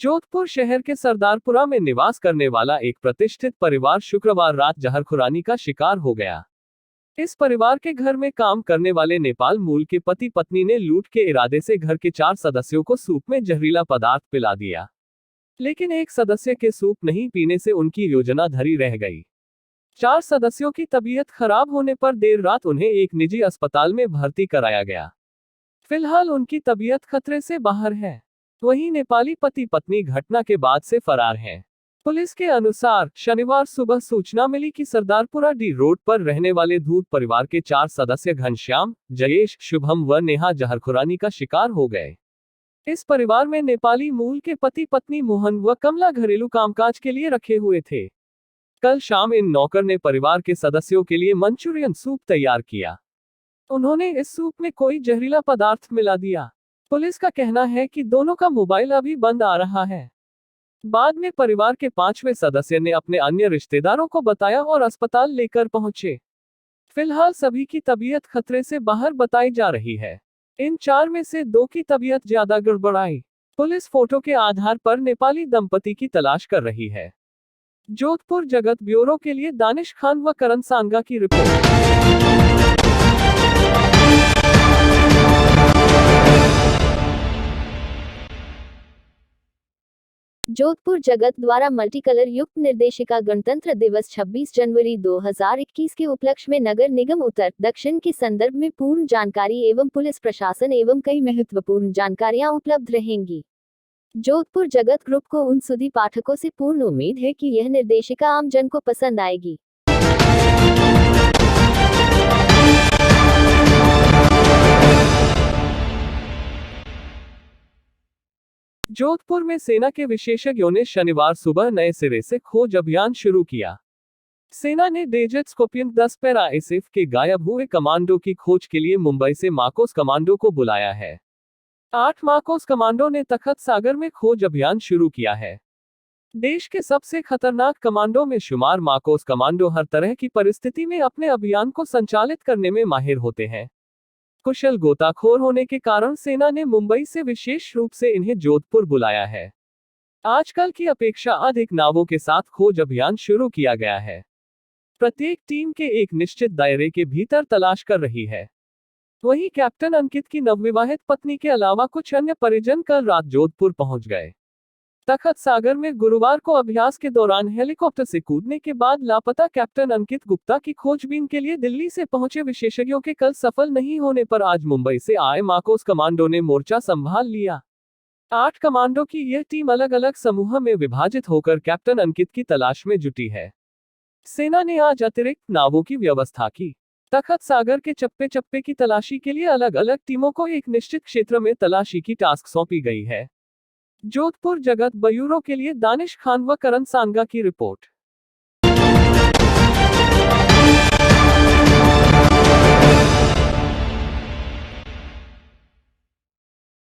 जोधपुर शहर के सरदारपुरा में निवास करने वाला एक प्रतिष्ठित परिवार शुक्रवार रात जहरखुरानी का शिकार हो गया। इस परिवार के घर में काम करने वाले नेपाल मूल के पति पत्नी ने लूट के इरादे से घर के 4 सदस्यों को सूप में जहरीला पदार्थ पिला दिया, लेकिन एक सदस्य के सूप नहीं पीने से उनकी योजना धरी रह गई। 4 सदस्यों की तबीयत खराब होने पर देर रात उन्हें एक निजी अस्पताल में भर्ती कराया गया। फिलहाल उनकी तबीयत खतरे से बाहर है। वहीं नेपाली पति पत्नी घटना के बाद से फरार हैं। पुलिस के अनुसार शनिवार सुबह सूचना मिली कि सरदारपुरा डी रोड पर रहने वाले धूत परिवार के 4 सदस्य घनश्याम, जयेश, शुभम व नेहा जहरखुरानी का शिकार हो गए। इस परिवार में नेपाली मूल के पति पत्नी मोहन व कमला घरेलू कामकाज के लिए रखे हुए थे। कल शाम इन नौकर ने परिवार के सदस्यों के लिए मंचूरियन सूप तैयार किया। उन्होंने इस सूप में कोई जहरीला पदार्थ मिला दिया। पुलिस का कहना है कि दोनों का मोबाइल अभी बंद आ रहा है। बाद में परिवार के 5वें सदस्य ने अपने अन्य रिश्तेदारों को बताया और अस्पताल लेकर पहुंचे। फिलहाल सभी की तबीयत खतरे से बाहर बताई जा रही है। इन 4 में से 2 की तबीयत ज्यादा गड़बड़ाई। पुलिस फोटो के आधार पर नेपाली दंपति की तलाश कर रही है। जोधपुर जगत ब्यूरो के लिए दानिश खान व करण सांगा की रिपोर्ट। जोधपुर जगत द्वारा मल्टी कलर युक्त निर्देशिका गणतंत्र दिवस 26 जनवरी 2021 के उपलक्ष्य में नगर निगम उत्तर दक्षिण के संदर्भ में पूर्ण जानकारी एवं पुलिस प्रशासन एवं कई महत्वपूर्ण जानकारियां उपलब्ध रहेंगी। जोधपुर जगत ग्रुप को उन सुधी पाठकों से पूर्ण उम्मीद है कि यह निर्देशिका आम जन को पसंद आएगी। जोधपुर में सेना के विशेषज्ञों ने शनिवार सुबह नए सिरे से खोज अभियान शुरू किया। सेना ने डेजर्ट स्कॉर्पियन 10 पैरा एसएफ के गायब हुए कमांडो की खोज के लिए मुंबई से मार्कोस कमांडो को बुलाया है। 8 मार्कोस कमांडो ने तखत सागर में खोज अभियान शुरू किया है। देश के सबसे खतरनाक कमांडो में शुमार मार्कोस कमांडो हर तरह की परिस्थिति में अपने अभियान को संचालित करने में माहिर होते हैं। कुशल गोताखोर होने के कारण सेना ने मुंबई से विशेष रूप से इन्हें जोधपुर बुलाया है। आजकल की अपेक्षा अधिक नावों के साथ खोज अभियान शुरू किया गया है। प्रत्येक टीम के एक निश्चित दायरे के भीतर तलाश कर रही है। वहीं कैप्टन अंकित की नवविवाहित पत्नी के अलावा कुछ अन्य परिजन कल रात जोधपुर पहुंच गए। तखत सागर में गुरुवार को अभ्यास के दौरान हेलीकॉप्टर से कूदने के बाद लापता कैप्टन अंकित गुप्ता की खोजबीन के लिए दिल्ली से पहुंचे विशेषज्ञों के कल सफल नहीं होने पर आज मुंबई से आए मार्कोस कमांडो ने मोर्चा संभाल लिया। 8 कमांडो की यह टीम अलग अलग समूह में विभाजित होकर कैप्टन अंकित की तलाश में जुटी है। सेना ने आज अतिरिक्त नावों की व्यवस्था की। तखत सागर के चप्पे चप्पे की तलाशी के लिए अलग अलग टीमों को एक निश्चित क्षेत्र में तलाशी की टास्क सौंपी गई है। जोधपुर जगत ब्यूरो के लिए दानिश खान व करण सांगा की report.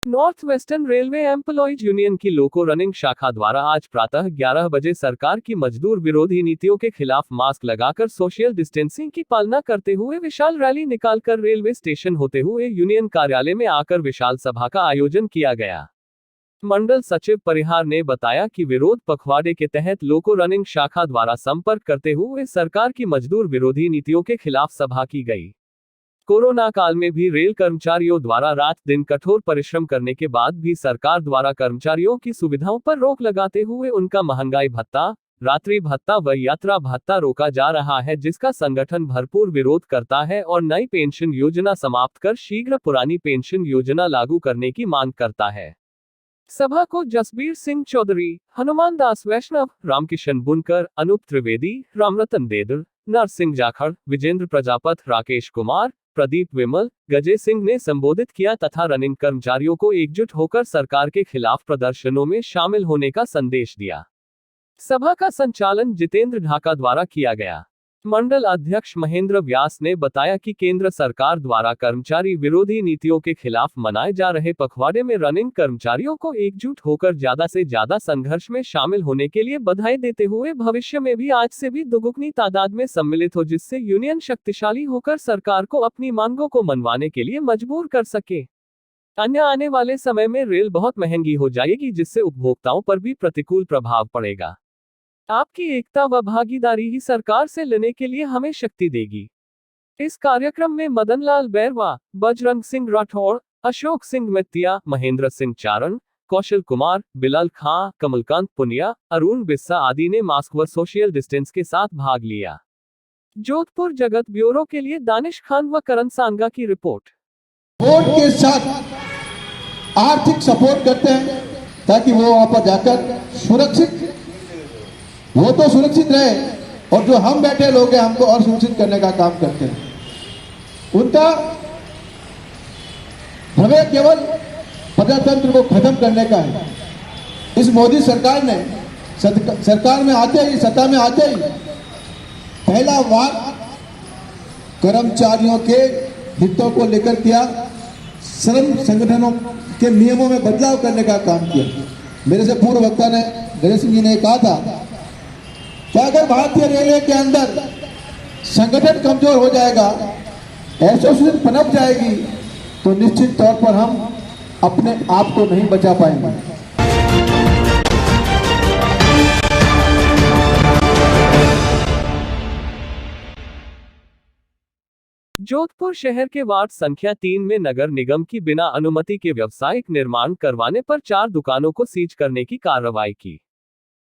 North western railway employees union की लोको रनिंग शाखा द्वारा आज प्रातः 11 बजे सरकार की मजदूर विरोधी नीतियों के खिलाफ मास्क लगाकर सोशल डिस्टेंसिंग की पालना करते हुए विशाल रैली निकालकर रेलवे स्टेशन होते हुए यूनियन कार्यालय में आकर विशाल सभा का आयोजन किया गया। मंडल सचिव परिहार ने बताया कि विरोध पखवाड़े के तहत लोको रनिंग शाखा द्वारा संपर्क करते हुए सरकार की मजदूर विरोधी नीतियों के खिलाफ सभा की गई। कोरोना काल में भी रेल कर्मचारियों द्वारा रात दिन कठोर परिश्रम करने के बाद भी सरकार द्वारा कर्मचारियों की सुविधाओं पर रोक लगाते हुए उनका महंगाई भत्ता, रात्रि भत्ता व यात्रा भत्ता रोका जा रहा है, जिसका संगठन भरपूर विरोध करता है और नई पेंशन योजना समाप्त कर शीघ्र पुरानी पेंशन योजना लागू करने की मांग करता है। सभा को जसबीर सिंह चौधरी, हनुमान दास वैष्णव, रामकिशन बुनकर, अनूप त्रिवेदी, रामरतन देदर, नरसिंह जाखड़, विजेंद्र प्रजापत, राकेश कुमार, प्रदीप विमल, गजे सिंह ने संबोधित किया तथा रनिंग कर्मचारियों को एकजुट होकर सरकार के खिलाफ प्रदर्शनों में शामिल होने का संदेश दिया। सभा का संचालन जितेंद्र ढाका द्वारा किया गया। मंडल अध्यक्ष महेंद्र व्यास ने बताया कि केंद्र सरकार द्वारा कर्मचारी विरोधी नीतियों के खिलाफ मनाए जा रहे पखवाड़े में रनिंग कर्मचारियों को एकजुट होकर ज्यादा से ज्यादा संघर्ष में शामिल होने के लिए बधाई देते हुए भविष्य में भी आज से भी दुगुनी तादाद में सम्मिलित हो, जिससे यूनियन शक्तिशाली होकर सरकार को अपनी मांगों को मनवाने के लिए मजबूर कर सके। अन्य आने वाले समय में रेल बहुत महंगी हो जाएगी, जिससे उपभोक्ताओं पर भी प्रतिकूल प्रभाव पड़ेगा। आपकी एकता व भागीदारी ही सरकार से लेने के लिए हमें शक्ति देगी। इस कार्यक्रम में मदन लाल बैरवा, बजरंग सिंह राठौड़, अशोक सिंह मित्तिया, महेंद्र सिंह चारण, कौशल कुमार, बिलाल खां, कमलकांत पुनिया, अरुण बिस्सा आदि ने मास्क व सोशल डिस्टेंस के साथ भाग लिया। जोधपुर जगत ब्यूरो के लिए दानिश खान व करण सांगा की रिपोर्ट। बोर्ड के साथ आर्थिक सपोर्ट करते हैं ताकि वो वहां पर जाकर सुरक्षित, वो तो सुरक्षित रहे और जो हम बैठे लोग हैं हमको और सुरक्षित करने का काम करते हैं। उनका हमें केवल प्रजातंत्र को खत्म करने का है। इस मोदी सरकार ने सरकार में आते ही, सत्ता में आते ही पहला वार कर्मचारियों के हितों को लेकर किया, श्रम संगठनों के नियमों में बदलाव करने का काम किया। मेरे से पूर्व वक्ता ने, गणेश सिंह जी ने कहा था कि अगर भारतीय रेलवे के अंदर संगठन कमजोर हो जाएगा, एसोसिएशन पनप जाएगी, तो निश्चित तौर पर हम अपने आप को नहीं बचा पाएंगे। जोधपुर शहर के वार्ड संख्या 3 में नगर निगम की बिना अनुमति के व्यावसायिक निर्माण करवाने पर 4 दुकानों को सीज करने की कार्रवाई की।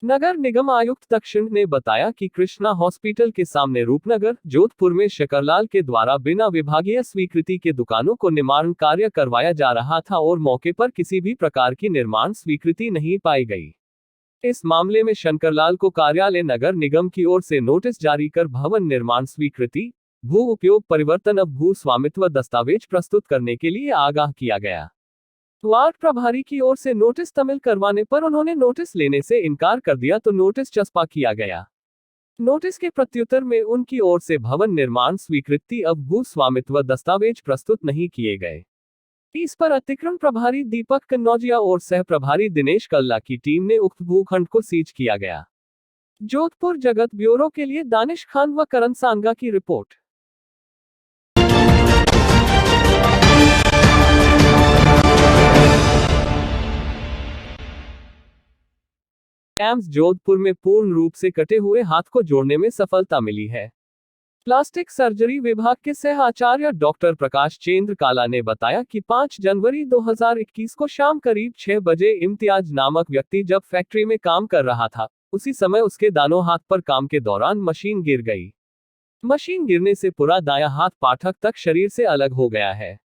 नगर निगम आयुक्त दक्षिण ने बताया कि कृष्णा हॉस्पिटल के सामने रूपनगर, जोधपुर में शकरलाल के द्वारा बिना विभागीय स्वीकृति के दुकानों को निर्माण कार्य करवाया जा रहा था और मौके पर किसी भी प्रकार की निर्माण स्वीकृति नहीं पाई गई। इस मामले में शंकरलाल को कार्यालय नगर निगम की ओर से नोटिस जारी कर भवन निर्माण स्वीकृति, भू उपयोग परिवर्तन अब भू स्वामित्व दस्तावेज प्रस्तुत करने के लिए आगाह किया गया। वार्ड प्रभारी की ओर से नोटिस तमिल करवाने पर उन्होंने नोटिस लेने से इनकार कर दिया तो नोटिस चस्पा किया गया। नोटिस के प्रत्युत्तर में उनकी ओर से भवन निर्माण स्वीकृति अब भू स्वामित्व दस्तावेज प्रस्तुत नहीं किए गए। इस पर अतिक्रमण प्रभारी दीपक कन्नौजिया और सह प्रभारी दिनेश कल्ला की टीम ने उक्त भूखंड को सीज किया गया। जोधपुर जगत ब्यूरो के लिए दानिश खान व करण सांगा की रिपोर्ट। एम्स जोधपुर में पूर्ण रूप से कटे हुए हाथ को जोड़ने में सफलता मिली है। प्लास्टिक सर्जरी विभाग के सह आचार्य डॉक्टर प्रकाश चंद्र काला ने बताया कि 5 जनवरी 2021 को शाम करीब 6 बजे इम्तियाज नामक व्यक्ति जब फैक्ट्री में काम कर रहा था, उसी समय उसके दानों हाथ पर काम के दौरान मशीन गिर गई। मशीन गिरने से पूरा दायां हाथ पाठक तक शरीर से अलग हो गया है।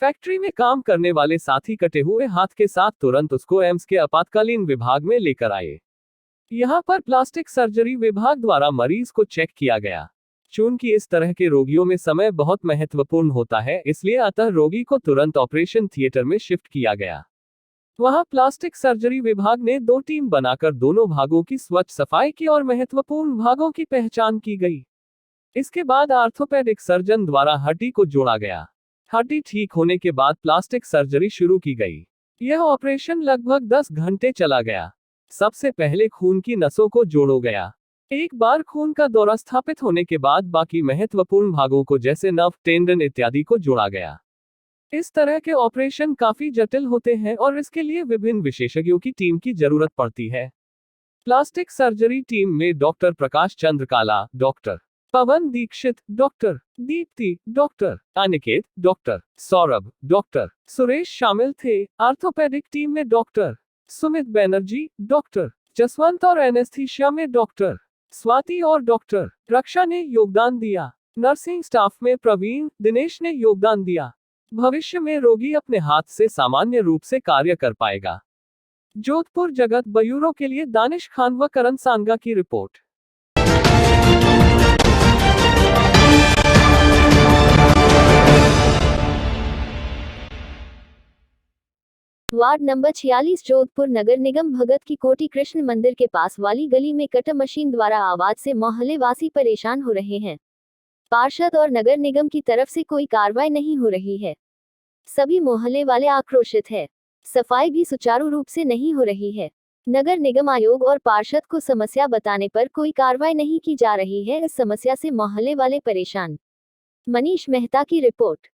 फैक्ट्री में काम करने वाले साथी कटे हुए हाथ के साथ तुरंत उसको एम्स के आपातकालीन विभाग में लेकर आए। यहां पर प्लास्टिक सर्जरी विभाग द्वारा मरीज को चेक किया गया। चूंकि इस तरह के रोगियों में समय बहुत महत्वपूर्ण होता है, इसलिए अतः रोगी को तुरंत ऑपरेशन थिएटर में शिफ्ट किया गया। वहां प्लास्टिक सर्जरी विभाग ने 2 टीम बनाकर दोनों भागों की स्वच्छ सफाई की और महत्वपूर्ण भागों की पहचान की गई। इसके बाद आर्थोपेडिक सर्जन द्वारा हड्डी को जोड़ा गया। हड्डी ठीक होने के बाद प्लास्टिक सर्जरी शुरू की गई। यह ऑपरेशन लगभग 10 घंटे चला गया। सबसे पहले खून की नसों को जोड़ो गया। एक बार खून का दौरा स्थापित होने के बाद बाकी महत्वपूर्ण भागों को जैसे नर्व, टेंडन इत्यादि को जोड़ा गया। इस तरह के ऑपरेशन काफी जटिल होते हैं और इसके लिए विभिन्न विशेषज्ञों की टीम की जरूरत पड़ती है। प्लास्टिक सर्जरी टीम में doctor Prakash Chandra Kala, doctor Pawan Dixit, doctor Deepti, doctor Aniket, doctor Saurabh, doctor Suresh शामिल थे। आर्थोपेडिक टीम में डॉक्टर सुमित बैनर्जी, डॉक्टर जसवंत और एनेस्थीसिया में डॉक्टर स्वाति और डॉक्टर रक्षा ने योगदान दिया। नर्सिंग स्टाफ में प्रवीण, दिनेश ने योगदान दिया। भविष्य में रोगी अपने हाथ से सामान्य रूप से कार्य कर पाएगा। जोधपुर जगत ब्यूरो के लिए दानिश खान व करण सांगा की रिपोर्ट। वार्ड नंबर 46 जोधपुर नगर निगम भगत की कोठी कृष्ण मंदिर के पास वाली गली में कटर मशीन द्वारा आवाज से मोहल्ले वासी परेशान हो रहे हैं। पार्षद और नगर निगम की तरफ से कोई कार्रवाई नहीं हो रही है। सभी मोहल्ले वाले आक्रोशित है। सफाई भी सुचारू रूप से नहीं हो रही है। नगर निगम आयोग और पार्षद को समस्या बताने पर कोई कार्रवाई नहीं की जा रही है। इस समस्या से मोहल्ले वाले परेशान। मनीष मेहता की रिपोर्ट।